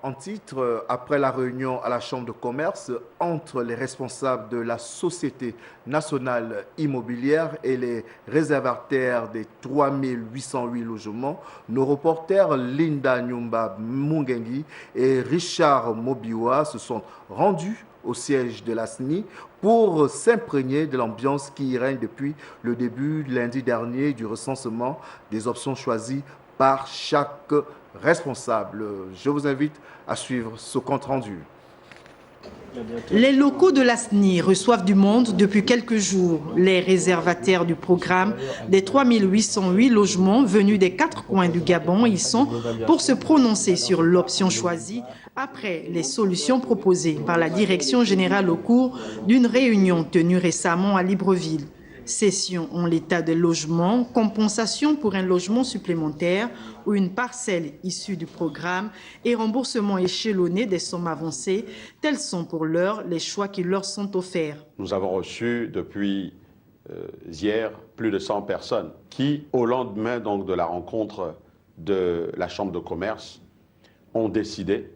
En titre, après la réunion à la Chambre de commerce entre les responsables de la Société nationale immobilière et les réservataires des 3808 logements, nos reporters Linda Nyumba Mungengi et Richard Mobiwa se sont rendus au siège de la SNI pour s'imprégner de l'ambiance qui y règne depuis le début lundi dernier du recensement des options choisies par chaque responsable. Je vous invite à suivre ce compte-rendu. Les locaux de la SNI reçoivent du monde depuis quelques jours. Les réservataires du programme des 3808 logements venus des 4 coins du Gabon y sont pour se prononcer sur l'option choisie après les solutions proposées par la direction générale au cours d'une réunion tenue récemment à Libreville. Cession en l'état de logement, compensation pour un logement supplémentaire ou une parcelle issue du programme et remboursement échelonné des sommes avancées, tels sont pour l'heure les choix qui leur sont offerts. Nous avons reçu depuis hier plus de 100 personnes qui, au lendemain donc, de la rencontre de la Chambre de commerce, ont décidé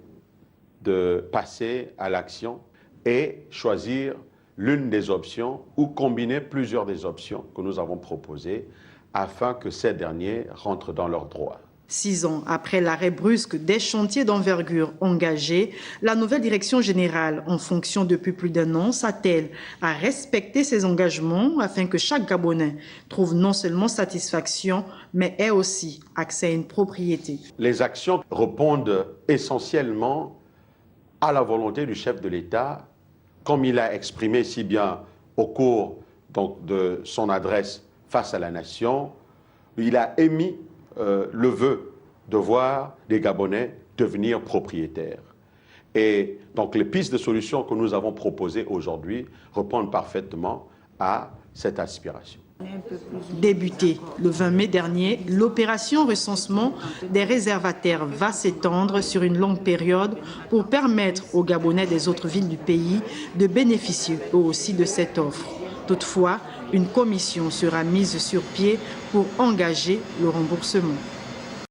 de passer à l'action et choisir l'une des options ou combiner plusieurs des options que nous avons proposées afin que ces derniers rentrent dans leurs droits. 6 ans après l'arrêt brusque des chantiers d'envergure engagés, la nouvelle direction générale, en fonction depuis plus d'1 an, s'attelle à respecter ses engagements afin que chaque Gabonais trouve non seulement satisfaction, mais ait aussi accès à une propriété. Les actions répondent essentiellement à la volonté du chef de l'État, comme il a exprimé si bien au cours donc, de son adresse face à la nation. Il a émis le vœu de voir les Gabonais devenir propriétaires. Et donc les pistes de solutions que nous avons proposées aujourd'hui répondent parfaitement à cette aspiration. Débutée le 20 mai dernier, l'opération recensement des réservataires va s'étendre sur une longue période pour permettre aux Gabonais des autres villes du pays de bénéficier eux aussi de cette offre. Toutefois, une commission sera mise sur pied pour engager le remboursement.